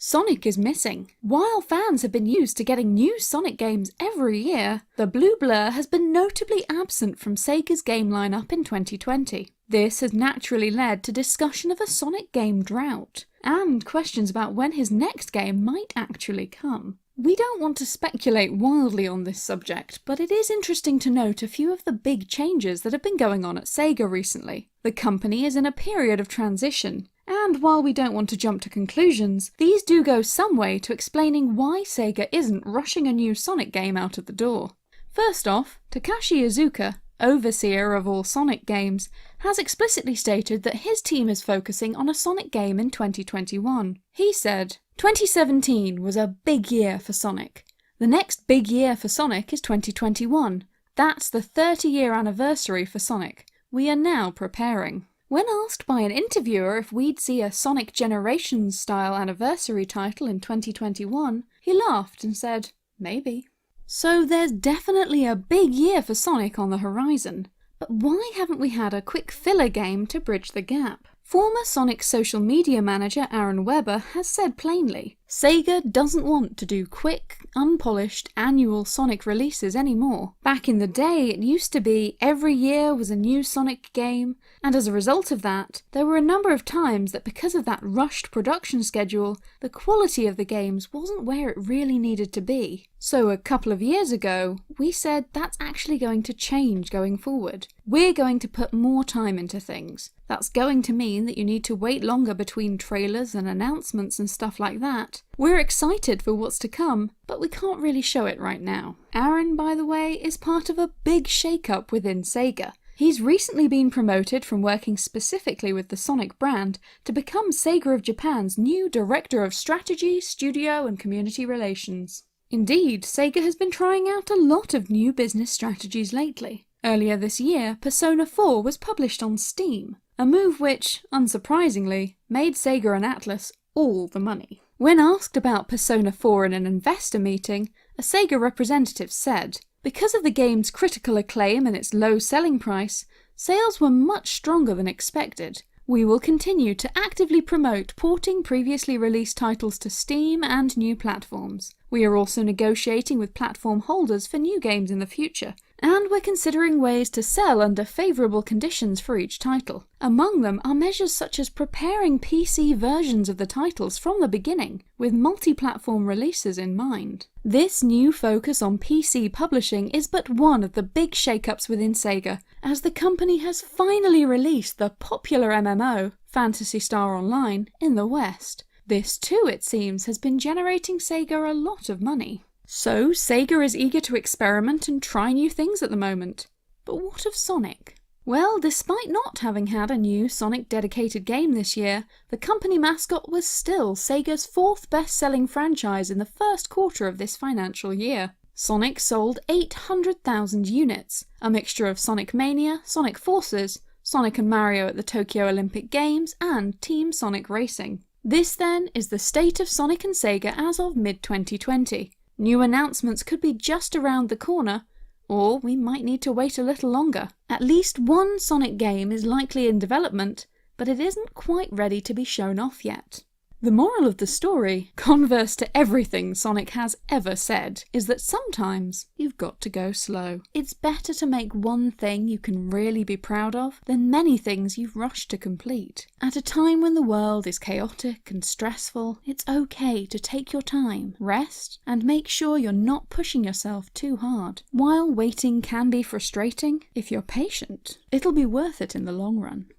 Sonic is missing. While fans have been used to getting new Sonic games every year, the blue blur has been notably absent from Sega's game lineup in 2020. This has naturally led to discussion of a Sonic game drought, and questions about when his next game might actually come. We don't want to speculate wildly on this subject, but it is interesting to note a few of the big changes that have been going on at Sega recently. The company is in a period of transition, and while we don't want to jump to conclusions, these do go some way to explaining why Sega isn't rushing a new Sonic game out of the door. First off, Takashi Iizuka, overseer of all Sonic games, has explicitly stated that his team is focusing on a Sonic game in 2021. He said, "2017 was a big year for Sonic. The next big year for Sonic is 2021. That's the 30-year anniversary for Sonic. We are now preparing." When asked by an interviewer if we'd see a Sonic Generations-style anniversary title in 2021, he laughed and said, "Maybe." So there's definitely a big year for Sonic on the horizon. But why haven't we had a quick filler game to bridge the gap? Former Sonic social media manager Aaron Webber has said plainly, Sega doesn't want to do quick, unpolished annual Sonic releases anymore. Back in the day, it used to be every year was a new Sonic game, and as a result of that, there were a number of times that because of that rushed production schedule, the quality of the games wasn't where it really needed to be. So a couple of years ago, we said that's actually going to change going forward. We're going to put more time into things. That's going to mean that you need to wait longer between trailers and announcements and stuff like that. We're excited for what's to come, but we can't really show it right now. Aaron, by the way, is part of a big shake-up within Sega. He's recently been promoted from working specifically with the Sonic brand to become Sega of Japan's new Director of Strategy, Studio and Community Relations. Indeed, Sega has been trying out a lot of new business strategies lately. Earlier this year, Persona 4 was published on Steam, a move which, unsurprisingly, made Sega and Atlus all the money. When asked about Persona 4 in an investor meeting, a Sega representative said, "Because of the game's critical acclaim and its low selling price, sales were much stronger than expected. We will continue to actively promote porting previously released titles to Steam and new platforms. We are also negotiating with platform holders for new games in the future, and we're considering ways to sell under favourable conditions for each title. Among them are measures such as preparing PC versions of the titles from the beginning, with multi-platform releases in mind." This new focus on PC publishing is but one of the big shake-ups within Sega, as the company has finally released the popular MMO, Phantasy Star Online, in the West. This too, it seems, has been generating Sega a lot of money. So, Sega is eager to experiment and try new things at the moment. But what of Sonic? Well, despite not having had a new Sonic-dedicated game this year, the company mascot was still Sega's fourth best-selling franchise in the first quarter of this financial year. Sonic sold 800,000 units, a mixture of Sonic Mania, Sonic Forces, Sonic and Mario at the Tokyo Olympic Games, and Team Sonic Racing. This, then, is the state of Sonic and Sega as of mid-2020. New announcements could be just around the corner, or we might need to wait a little longer. At least one Sonic game is likely in development, but it isn't quite ready to be shown off yet. The moral of the story, converse to everything Sonic has ever said, is that sometimes you've got to go slow. It's better to make one thing you can really be proud of than many things you've rushed to complete. At a time when the world is chaotic and stressful, it's okay to take your time, rest, and make sure you're not pushing yourself too hard. While waiting can be frustrating, if you're patient, it'll be worth it in the long run.